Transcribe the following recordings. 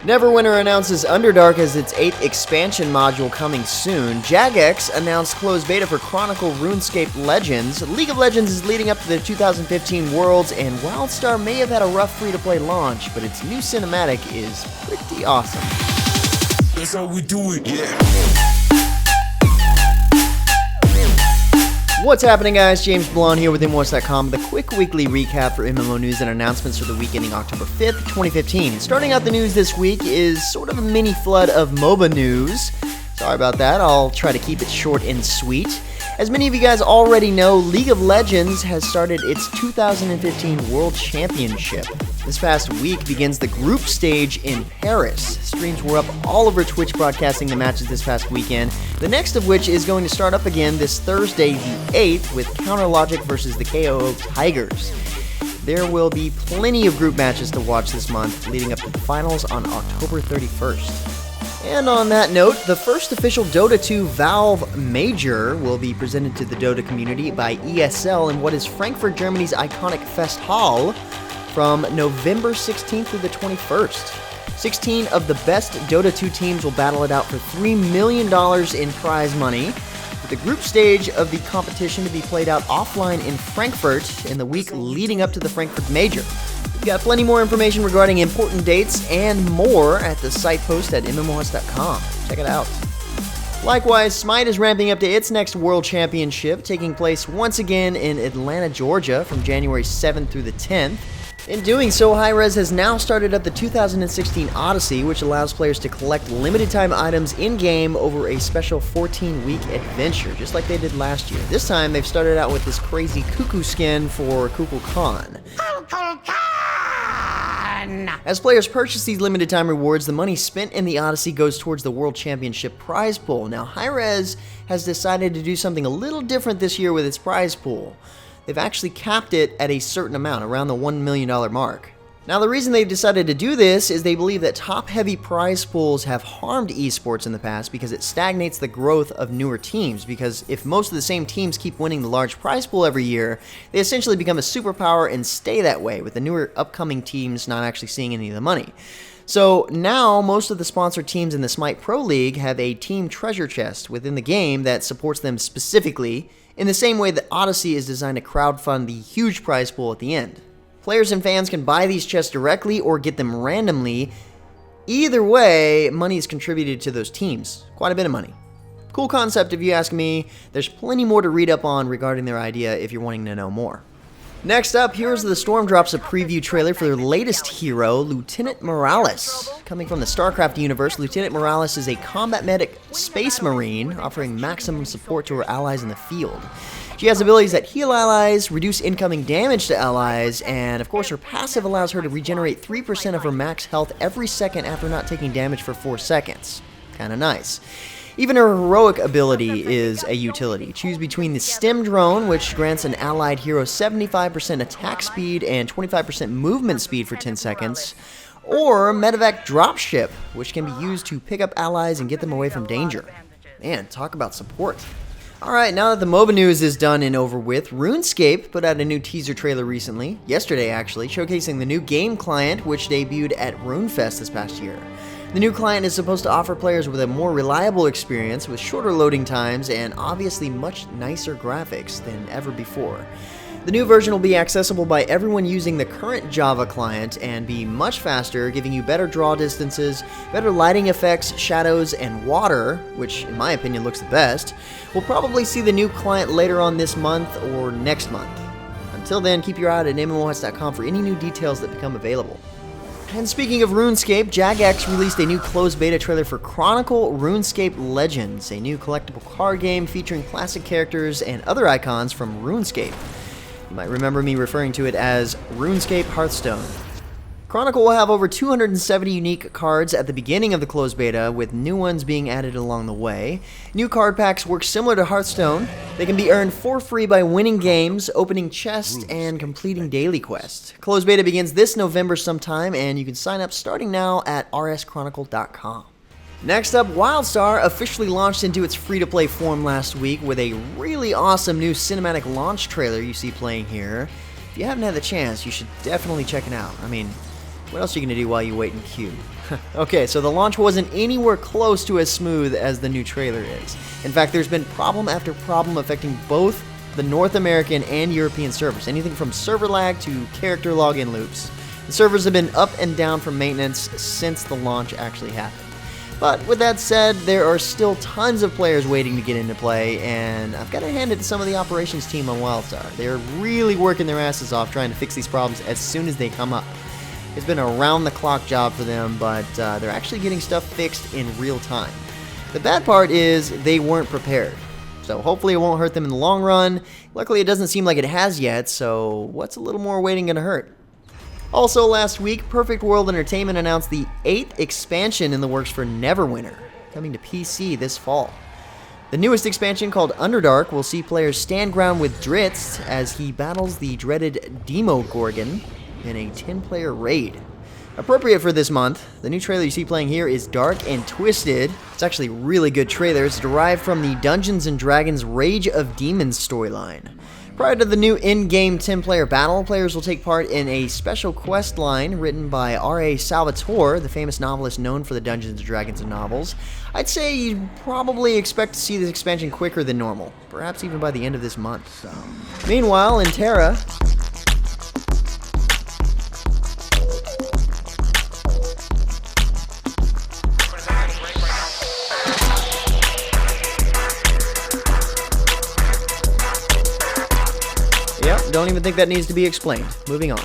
Neverwinter announces Underdark as its 8th expansion module coming soon. Jagex announced closed beta for Chronicle RuneScape Legends. League of Legends is leading up to the 2015 Worlds, and WildStar may have had a rough free-to-play launch, but its new cinematic is pretty awesome. That's how we do it, yeah. What's happening, guys? James Blonde here with MMOHuts.com with a quick weekly recap for MMO news and announcements for the week ending October 5th, 2015. Starting out the news this week is sort of a mini flood of MOBA news. Sorry about that, I'll try to keep it short and sweet. As many of you guys already know, League of Legends has started its 2015 World Championship. This past week begins the group stage in Paris. Streams were up all over Twitch broadcasting the matches this past weekend, the next of which is going to start up again this Thursday the 8th with Counterlogic versus the KOO Tigers. There will be plenty of group matches to watch this month, leading up to the finals on October 31st. And on that note, the first official Dota 2 Valve Major will be presented to the Dota community by ESL in what is Frankfurt, Germany's iconic Fest Hall from November 16th through the 21st. 16 of the best Dota 2 teams will battle it out for $3 million in prize money, with the group stage of the competition to be played out offline in Frankfurt in the week leading up to the Frankfurt Major. We've got plenty more information regarding important dates and more at the site post at MMOHuts.com. Check it out. Likewise, Smite is ramping up to its next World Championship, taking place once again in Atlanta, Georgia from January 7th through the 10th. In doing so, Hi-Rez has now started up the 2016 Odyssey, which allows players to collect limited-time items in-game over a special 14-week adventure, just like they did last year. This time, they've started out with this crazy Cuckoo skin for Kukulkan. As players purchase these limited-time rewards, the money spent in the Odyssey goes towards the World Championship prize pool. Now, Hi-Rez has decided to do something a little different this year with its prize pool. They've actually capped it at a certain amount, around the $1 million mark. Now, the reason they've decided to do this is they believe that top-heavy prize pools have harmed esports in the past because it stagnates the growth of newer teams, because if most of the same teams keep winning the large prize pool every year, they essentially become a superpower and stay that way, with the newer upcoming teams not actually seeing any of the money. So now, most of the sponsored teams in the Smite Pro League have a team treasure chest within the game that supports them specifically, in the same way that Odyssey is designed to crowdfund the huge prize pool at the end. Players and fans can buy these chests directly or get them randomly. Either way, money is contributed to those teams. Quite a bit of money. Cool concept if you ask me. There's plenty more to read up on regarding their idea if you're wanting to know more. Next up, Heroes of the Storm drops a preview trailer for their latest hero, Lieutenant Morales. Coming from the StarCraft universe, Lieutenant Morales is a combat medic space marine, offering maximum support to her allies in the field. She has abilities that heal allies, reduce incoming damage to allies, and of course her passive allows her to regenerate 3% of her max health every second after not taking damage for 4 seconds. Kinda nice. Even her heroic ability is a utility. Choose between the Stem Drone, which grants an allied hero 75% attack speed and 25% movement speed for 10 seconds, or Medevac Dropship, which can be used to pick up allies and get them away from danger. Man, talk about support. Alright, now that the MOBA news is done and over with, RuneScape put out a new teaser trailer recently, yesterday actually, showcasing the new game client which debuted at RuneFest this past year. The new client is supposed to offer players with a more reliable experience with shorter loading times and obviously much nicer graphics than ever before. The new version will be accessible by everyone using the current Java client and be much faster, giving you better draw distances, better lighting effects, shadows, and water, which in my opinion looks the best. We'll probably see the new client later on this month or next month. Until then, keep your eye out at MMOHuts.com for any new details that become available. And speaking of RuneScape, Jagex released a new closed beta trailer for Chronicle RuneScape Legends, a new collectible card game featuring classic characters and other icons from RuneScape. You might remember me referring to it as RuneScape Hearthstone. Chronicle will have over 270 unique cards at the beginning of the closed beta, with new ones being added along the way. New card packs work similar to Hearthstone. They can be earned for free by winning games, opening chests, and completing daily quests. Closed beta begins this November sometime, and you can sign up starting now at rschronicle.com. Next up, WildStar officially launched into its free-to-play form last week with a really awesome new cinematic launch trailer you see playing here. If you haven't had the chance, you should definitely check it out. I mean, What else are you going to do while you wait in queue? Okay, so the launch wasn't anywhere close to as smooth as the new trailer is. In fact, there's been problem after problem affecting both the North American and European servers. Anything from server lag to character login loops. The servers have been up and down from maintenance since the launch actually happened. But with that said, there are still tons of players waiting to get into play, and I've got to hand it to some of the operations team on WildStar. They're really working their asses off trying to fix these problems as soon as they come up. It's been a round-the-clock job for them, but they're actually getting stuff fixed in real time. The bad part is they weren't prepared, so hopefully it won't hurt them in the long run. Luckily, it doesn't seem like it has yet, so what's a little more waiting gonna hurt? Also last week, Perfect World Entertainment announced the 8th expansion in the works for Neverwinter, coming to PC this fall. The newest expansion, called Underdark, will see players stand ground with Dritz as he battles the dreaded Demogorgon in a 10-player raid. Appropriate for this month, the new trailer you see playing here is dark and twisted. It's actually a really good trailer. It's derived from the Dungeons & Dragons Rage of Demons storyline. Prior to the new in-game 10-player battle, players will take part in a special quest line written by R.A. Salvatore, the famous novelist known for the Dungeons & Dragons novels. I'd say you'd probably expect to see this expansion quicker than normal, perhaps even by the end of this month. So. Meanwhile, in TERA, don't even think that needs to be explained. Moving on.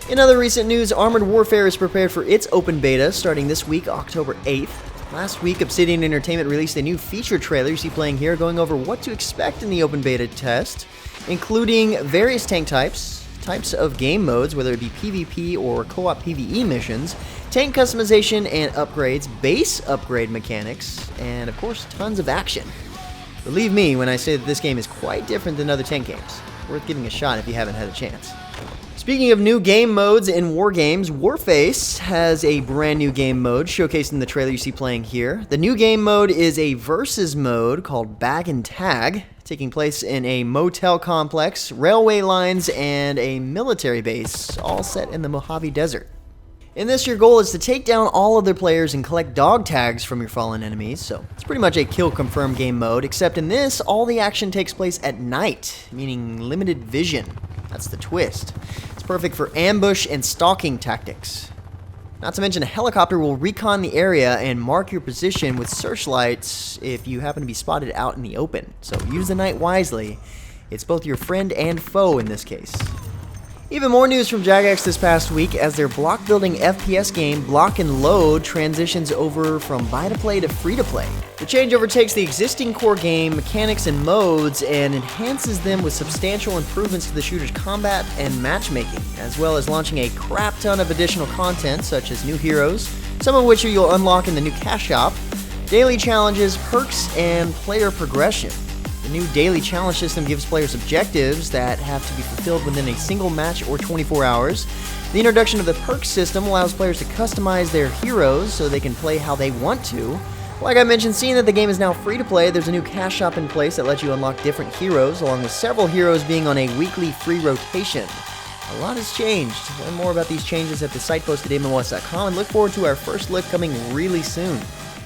In other recent news, Armored Warfare is prepared for its open beta starting this week, October 8th. Last week, Obsidian Entertainment released a new feature trailer you see playing here, going over what to expect in the open beta test, including various tank types of game modes, whether it be PvP or co-op PvE missions, tank customization and upgrades, base upgrade mechanics, and of course, tons of action. Believe me when I say that this game is quite different than other tank games. Worth giving a shot if you haven't had a chance. Speaking of new game modes in war games, Warface has a brand new game mode showcased in the trailer you see playing here. The new game mode is a versus mode called Bag and Tag, taking place in a motel complex, railway lines, and a military base, all set in the Mojave Desert. In this, your goal is to take down all other players and collect dog tags from your fallen enemies, so it's pretty much a kill-confirm game mode, except in this, all the action takes place at night, meaning limited vision. That's the twist. It's perfect for ambush and stalking tactics. Not to mention, a helicopter will recon the area and mark your position with searchlights if you happen to be spotted out in the open, so use the night wisely. It's both your friend and foe in this case. Even more news from Jagex this past week as their block-building FPS game Block and Load transitions over from buy-to-play to free-to-play. The changeover takes the existing core game mechanics and modes and enhances them with substantial improvements to the shooter's combat and matchmaking, as well as launching a crap ton of additional content such as new heroes, some of which you'll unlock in the new cash shop, daily challenges, perks, and player progression. The new daily challenge system gives players objectives that have to be fulfilled within a single match or 24 hours. The introduction of the perks system allows players to customize their heroes so they can play how they want to. Like I mentioned, seeing that the game is now free to play, there's a new cash shop in place that lets you unlock different heroes, along with several heroes being on a weekly free rotation. A lot has changed. Learn more about these changes at the site posted at MMOHuts.com and look forward to our first look coming really soon.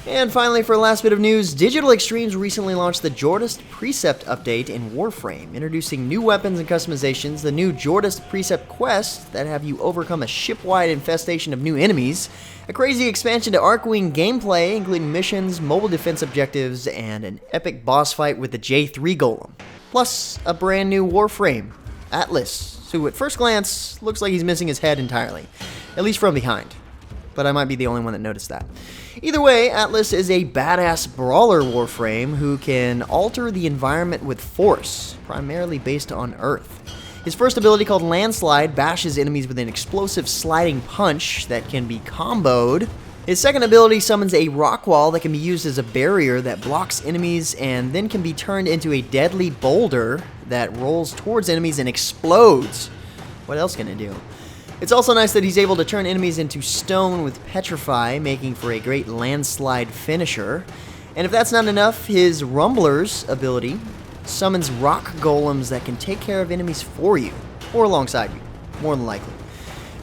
And finally, for a last bit of news, Digital Extremes recently launched the Jordist Precept update in Warframe, introducing new weapons and customizations, the new Jordist Precept quests that have you overcome a ship-wide infestation of new enemies, a crazy expansion to Arcwing gameplay, including missions, mobile defense objectives, and an epic boss fight with the J3 Golem. Plus, a brand new Warframe, Atlas, who at first glance looks like he's missing his head entirely, at least from behind. But I might be the only one that noticed that. Either way, Atlas is a badass brawler Warframe who can alter the environment with force, primarily based on Earth. His first ability, called Landslide, bashes enemies with an explosive sliding punch that can be comboed. His second ability summons a rock wall that can be used as a barrier that blocks enemies and then can be turned into a deadly boulder that rolls towards enemies and explodes. What else can it do? It's also nice that he's able to turn enemies into stone with Petrify, making for a great landslide finisher. And if that's not enough, his Rumbler's ability summons rock golems that can take care of enemies for you, or alongside you, more than likely.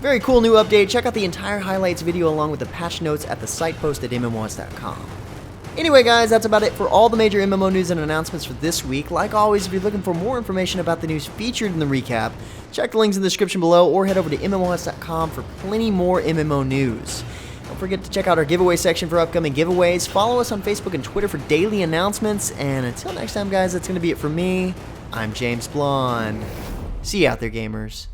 Very cool new update. Check out the entire highlights video along with the patch notes at the site post at MMOHuts.com. Anyway guys, that's about it for all the major MMO news and announcements for this week. Like always, if you're looking for more information about the news featured in the recap, check the links in the description below or head over to MMOHuts.com for plenty more MMO news. Don't forget to check out our giveaway section for upcoming giveaways. Follow us on Facebook and Twitter for daily announcements. And until next time guys, that's going to be it for me. I'm James Blonde. See you out there, gamers.